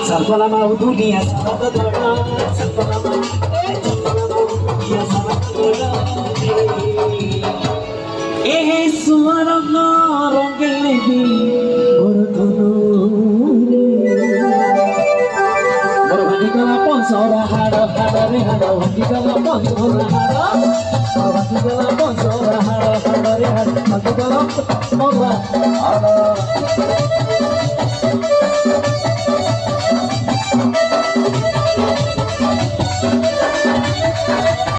Salpalama dunia salpalama suara rongkel nebi berbanding kelapon seorang hada re hada di kelapon seorang hada berbanding kelapon seorang hada re hada di kelapon seorang hada